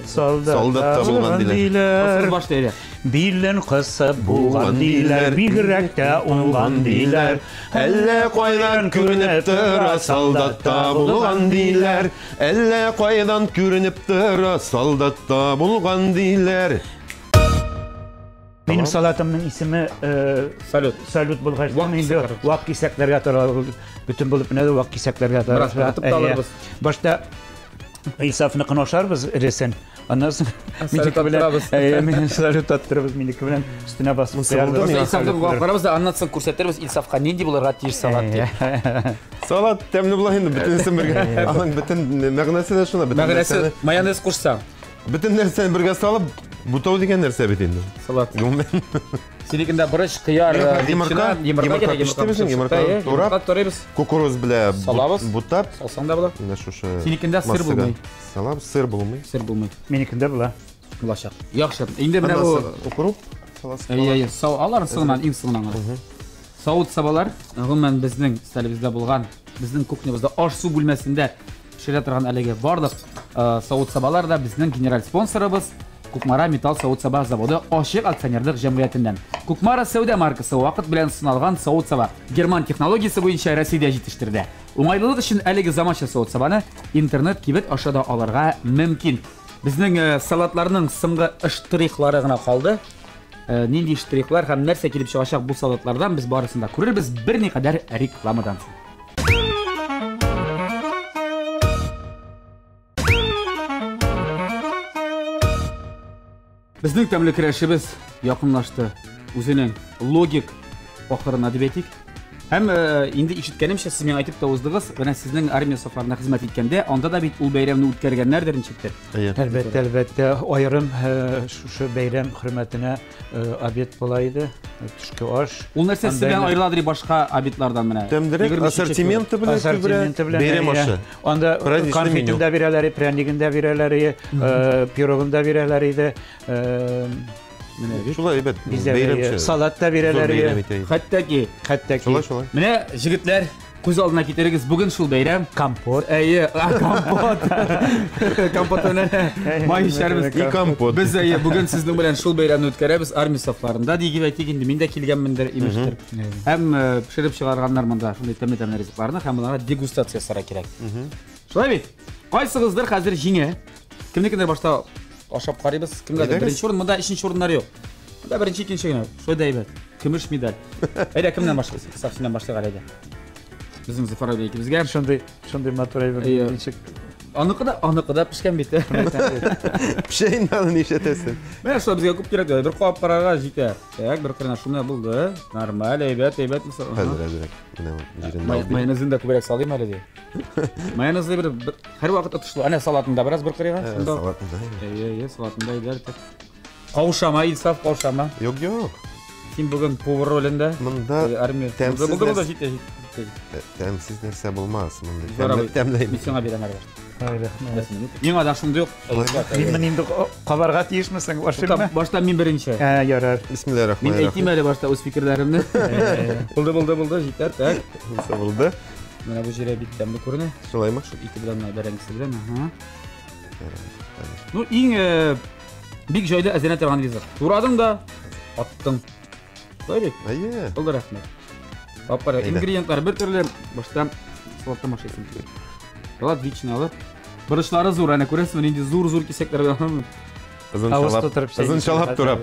Солдатта булган диләр. Асыр башта иде. Билен кысып булган диләр, бигрәк тә уңган диләр. Әллә кайдан күренеп тора, солдатта булган диләр. Әллә кайдан күренеп тора, солдатта булган диләр. Минем салатымның исеме Салют булгач, инде вак кисәкләргә тора, бөтен булып менә вак кисәкләргә тора. Башта Илсафны кыношарбыз ресен. Аннан соң мин салют аттырабыз, минеке белән өстенә басып куярбыз. Илсафны карабыз да аннан соң күрсәтербез Илсафка нинди булырга тиеш салат дип. Салат тәмле була инде, бөтенесе бергә. Аның бөтен мәгънәсе дә шуна, бөтен Мәгънәсе майонез кушсаң. Бөтен нәрсәне бергә салып, бутау дигән нәрсә бит инде. Салат. Синекендә борыч, кыяр, йомырка пиштебез, йомырка турап, кукуруз белән бутап, салсаң да була. менә шушы. Синекендә сыр булмый. Салап, сыр булмый. Сыр булмый. Минекендә була. Булачак. Яхшы. Инде менә бу кукуруп, саласы. сау алар сыңнан иң сыңнан. Сауыт сабалар, гомумән безнең стилебездә булган, безнең кухнябызда аш су бүлмәсендә пешерә торган әлеге барлык сауыт сабалар да безнең генераль спонсорыбыз Кукмара металл савыт саба заводы ашык акционерлык җәмгыятеннән. Кукмара сәүдә маркасы вакыт белән сыналган савыт саба герман технологиясе буенча Россиядә җитештерде. Уңайлылык өчен әлеге заманча савыт сабаны интернет кибет аша да алырга мөмкин. Безнең салатларның соңгы штрихлары гына калды. Нинди штрихлар һәм нәрсә килеп чыгачак бу салатлардан без барысын да күрербез берникадәр рекламадан соң. Безнең тәмле керәшебез якынлашты. Үзенең логик ахырына дип әйтик. Һәм инде ишеткәнемчә сез миңа әйтеп тә уздыгыз, менә сезнең армия сафларына хезмәт иткәндә, анда да бит ул бәйрәмне үткәргәннәрдер ничектер. Әлбәттә, аерым шушы бәйрәм хөрмәтенә обед була иде. Төшке аш. Ул нәрсә сезгә аерыладыр башка обедлардан менә. Тәмдерәк ассортименты белән бәйрәм ашы. Анда конфетын да бирәләр, прянигын да бирәләр, пирогын да бирәләр иде. Шулай бит бәйрәм салат та бирәләр. Хәтта ки. Шулай. Менә җегетләр, күз алдына китерегез, бүген шул бәйрәм. Компот. Компот. Компотны май эшләрбез. И компот. Без бүген сезнең белән шул бәйрәмне үткәрәбез армия сафларында дип әйтик инде. Мин дә килгәнмендер имештер. Һәм пешереп чыгарганнар монда шундый тәмле ризыкларны һәм аларга дегустация сара кирәк. Шулай бит. Кайсыгыздыр хәзер җиңә? Кемнекендер башта ашап карыйбыз. Кемгәдер беренче урын, монда өченче урыннар юк. Монда беренче, икенче генә. Шулай да әйбәт. Көмеш медаль. Әйдә, кемнән башлыйсыз? Сафсыннан башлыйк әле. Безнең Зөфәр абый икебезгә шундый матур әйбер. Anıqı da pişken bitti. Pişeyin alın işetesin. Ben şu bizga ko'p kerak. Bir qop qaraga yeter. Tak, bir qirna shunday bo'ldi. Normal, aybat. Hadi. Mayonezini de ko'proq salayım hali de. Mayonezni bir har vaqt atishli. Ana salatında biraz bir qirga. Salatında. Salatında eder. Qavuşama, insaf qavuşama. Yok. Sen bugün povur rolünde. Bunda Armiya. temsiz Buldu nerse. Temsiz nerse bulmaz. Bunda Bunda temleyim. misyona beremar var. Hayır. Ең adam şunda yok. Мен енді қабарға тиісмісің, ашырма? Başta min birinci. Ярар. Min Bismillahirrahmanirrahim. aytayım hele başta öz fikirlerimni. Buldu jeter tak. Nasıl buldu? Mana bu jere bittemli ko'rina. Şolay mı? Shu ikki bilan berangisi bilan. Ну, ең big joyda azana turgan rizq. Turadың da attың. Qo'ydik. Ayye. Bo'ldi rahmat. Hoppa, ingrediyentlar bir turli boshdan salata mashaysin. Salat vichni olib. Birishlari zo'r, ana ko'rasizmi, endi zo'r kesaklar bilan. Kızın çalap turab.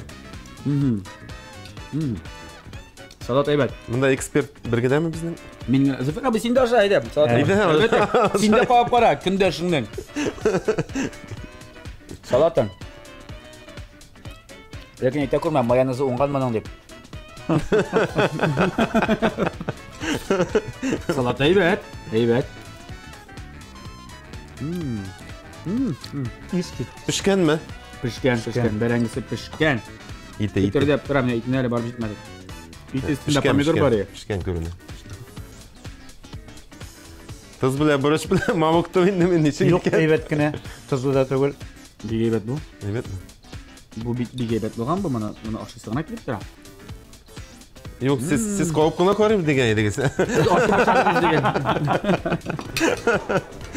Salat aybat. Bunda ekspert birgede mi bizden? Men Zafar abi senda aşağı aytib. Salat. Albatta. Senda qo'yib qara, kundashingdan. Salatan. Lekin ayta ko'rma, mayonezi o'nganmadan deb. Salat aybat. İskit. Pişken mi? Pişken. Berengisi pişken. İte. Bitirdi hep duram ya, itine barib bitmedi. İti üstünde pomidor var ya. Pişken görünüyor. Tuz bile, barış bile, mamuk da bindim için. Yok, eyvetkine. Tuzu da tugul. Bir geybet bu. Evet. Bu bir geybet bu. Bana aşısına kilip duram. Yok, siz kovup kuna koyayım degen ediniz.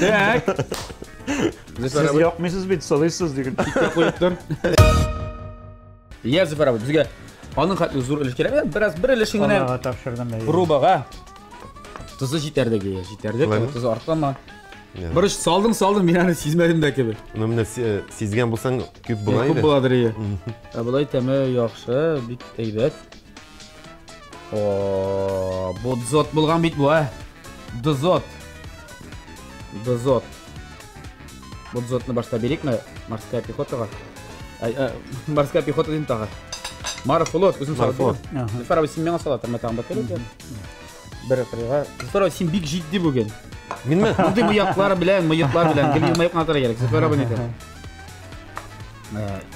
Tak. Siz yapmışsınız bit, salıyorsunuz diyor. İlk koyup dur. Ya Zafar abi, bizga onun xatli zo'r ilish kerak. Biraz bir ilishingni Allah'a topshirdim ben. probaga. Tuzu jiterdagi. Tuzu ortdan bir ish saldım, men ani sezmadim da gibi. Uni sezgan bo'lsang ko'p bo'laydi. Ko'p bo'ladir ya. Bo'lay tami yaxshi, bit aybat. Bu dizot bo'lgan bit bu, ha. Dizot. Bu dizotni boshqa berikmi? Morskaya pехотаga. Morskaya pехота deyim tağı. Marflot, o'zim Marflot. Zafar abi sen menga salat matağım bakalım. Bir qirga. Zafar abi sen big jiddi bugün. Menmi? Bunday mıyıklar bilen gilmayıp natara gerek. Zafar abi ne der?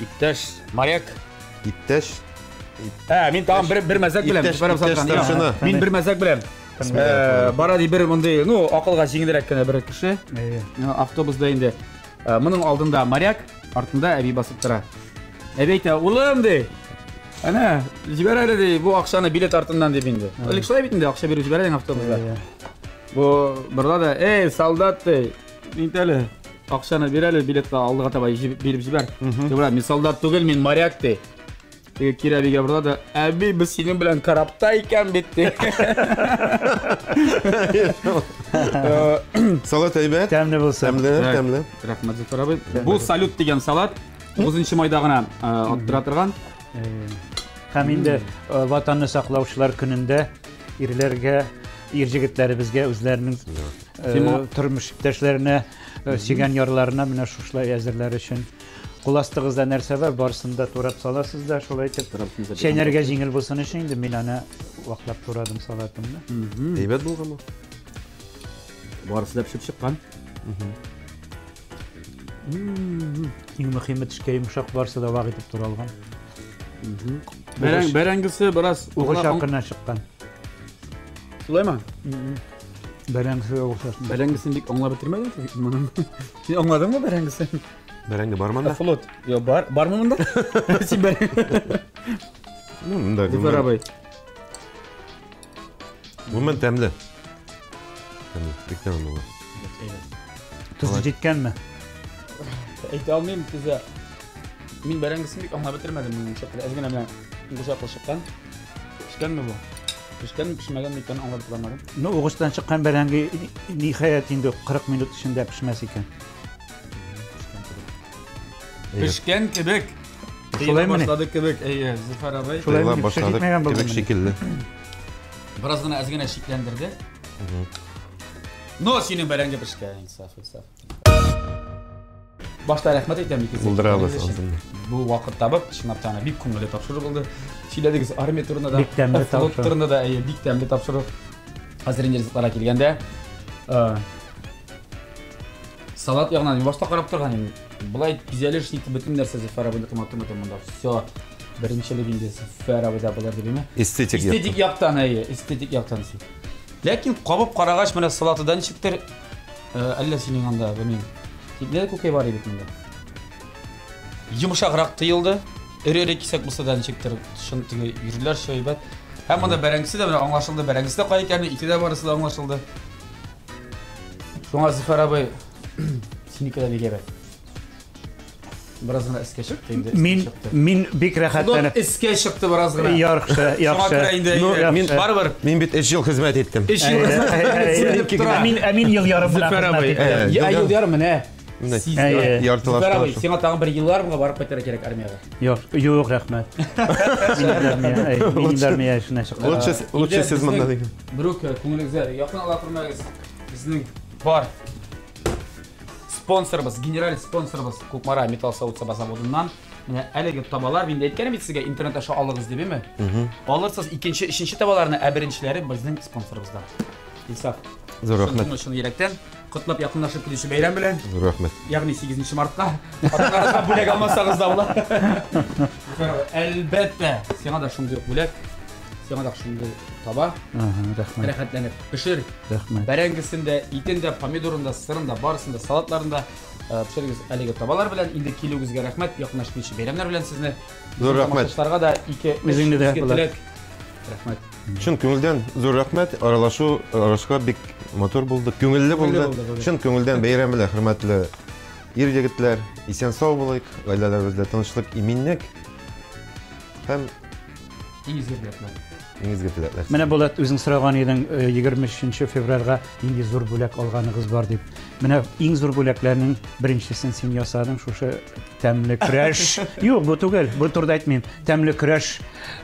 İptaş, maryak. İpteş. Men tamam bir mazak bilen. Zafar abi satkan. Men bir mazak bilen. Baradi bir bunday, aqlga jеңілірек bir kishi. Avtobusda endi Bunun aldığında maryak, артында әби басып тұра. Әби айта, улым dey. Ana, жібер әлі dey, bu ақшаны билет артынан деп енді. Өлік шылай бейтінде ақша беру жібер әлің автобусда. Bu burada da, ey солдат dey. Енді әлі ақшаны бер әлі билетті алдыға табай беріп жібер. Мен солдат түгел, мен марyak dey. Kira әбиге burada da, әби біз сенің білән карапта екен бетті. Salat әйбәт. Тәмлі болса. Тәмлі. Рахмат Зуфар абай. Бұл салют деген салат 9 майда ғана аттыра тұрған. Һәм инде ватанны саклаучылар көнендә ирләргә, ир җегетләребезгә үзләренең тормыш иптәшләренә, сөйгән ярларына менә шушлай әзерләр өчен куластыгызда нәрсә бар, барысын да турап саласыз да, шулай итеп шәйнәргә җиңел булсын өчен инде мин аны ваклап турадым салатымны. Әйбәт булганмы? Барысы да пешеп чыккан. Иң мөһиме тишкә йомшак барысы да вак итеп туралган. Бәрәңгесе biraz Угыш акырына чыккан. Сулайман. Бәрәңгесе угышасын. Бәрәңгесен бик аңлап бетермәдең. Син аңладыңмы бәрәңгесен? Бәрәңге барманда? Флот. Yo бармы монда? Син бәрәңге. Монда. Зуфар абай. Гомумән тәмле. Бик тәмле була. Туз җиткәнме? Әйтә алмыйм сезгә. Мин бәрәңгесен бик аңлап бетермәдем. Мин шәкеле әзгенә белән угышак чыккан. Пешкәнме бу? Пешкән, пешмәгән икән аңлап бетермәдем. Ну, угыштан чыккан бәрәңге ниһаять инде 40 минут эчендә пешмәс икән. Pişken kebek. Şulayım başladık kebek. Zufar abi. Şulayım başladık kebek şekilli. Biraz bana azgına şekillendirdi. No senin berenge pişken. Saf. Башта рәхмәт әйтәм икенче. Булдырабыз. Бу вакыт табып, чынлап та бик күңелле тапшыру булды. Сөйләдегез армия турында да, Бик тәмле флот тапшыру. турында да, бик тәмле тапшыру. Хәзер инде ризыкларга килгәндә, салат ягынан мин башта карап торган идем. Булай бизәлеш итеп бөтен нәрсә Зөфәр абыйда томатым монда. Всё. Беренчелек инде Зөфәр абыйда булыр дип әйтәм. Эстетик яктан, эстетик яктан. Ләкин кабып карагач менә салатыдан ничектер әллә синең анда, белмим. Китне күкәй бар иде монда. Йомшаграк тыелды. Эре-эре кисәк булса да ничектер шын тиге йөрүләр шәйбәт. Һәм монда бәрәңгесе дә менә аңлашылды, бәрәңгесе дә кай икәнне, ите дә барысы да аңлашылды. Шуңа Зөфәр абый синеке дә бик әйбәт. Бераз гына эскә чыкты инде. Мин бик рәхәтләнеп. Эскә чыкты бераз гына. Яхшы, яхшы. Барыбер. Мин бит 3 ел хезмәт иттем. Мин ел ярым Зөфәр абый. Ел ярым менә. Яртылашта. Сиңа тагын бер еллар барып кайтырга кирәк армиягә. Юк, рәхмәт. Мин армия эшенә чыктым. Лучше сез монда диген. Брук, күңелегезгә якын ала күрмәгез. Безнең бар спонсорыбыз, генераль спонсорыбыз Кукмара металл савытса заводыннан. Менә әлеге табалар, мин дә әйткәнем бит сезгә интернет аша алыгыз дип, әйме? Алырсыз икенче, өченче табаларны, ә беренчеләре безнең спонсорыбыздан. Инсаф. Зур рәхмәт. Шуны йөрәктән котлап якынлашып килүче бәйрәм белән. Зур рәхмәт. Ягъни 8 мартка. Атаңарга бүләк алмасагыз да була. Әлбәттә, сиңа да шундый бүләк. Сиңа да шундый таба. Рәхмәт. Рәхәтләнеп пешер. Рәхмәт. Бәрәңгесендә, итендә, помидорында, сырында, барысында, салатларында пешергез әлеге табалар белән. Инде килүгезгә рәхмәт. Якынлашып килүче бәйрәмнәр белән сезне. Зур рәхмәт. Тамашачыларга да 2 теләк. Рәхмәт. Шын күңелдән зур рәхмәт. Аралашка бик мотор булды, күңелле булды. Шын күңелдән бәйрәм белән хөрмәтле ир-егетләр, исән сау булыйк, гаиләләребездә тынычлык, иминлек һәм Игезгә рәхмәт. иңизгә теләкләр. Менә Булат үзең сораган идең 23 февральгә нинди зур бүләк алганыгыз бар дип. Менә иң зур бүләкләрнең беренчесен син ясадың, шушы тәмле көрәш. Юк, бу түгел, бу турда әйтмим. Тәмле көрәш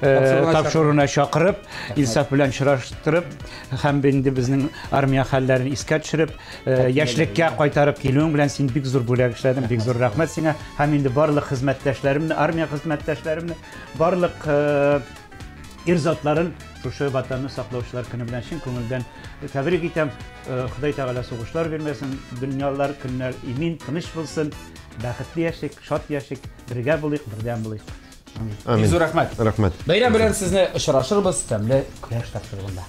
тапшыруына чакырып, Илсаф белән чыраштырып, һәм инде безнең армия хәлләрен искә төшереп, яшьлеккә кайтарып килүең белән син бик зур бүләк эшләдең. Бик зур рәхмәт сиңа. Һәм инде барлык хезмәттәшләремне, армия хезмәттәшләремне, барлык ир-затларын шушы ватанны саклаучылар көне белән чын күңелдән тәбрик итәм. Ходай Тәгалә сугышлар бирмәсен, дөньялар көннәр имин, тыныч булсын, бәхетле яшик, шат яшик, бергә булыйк, бердәм булыйк. Амин. Зур рәхмәт. Рәхмәт. Бәйрәм белән сезне очрашырбыз, тәмле көрәш тапшыруында.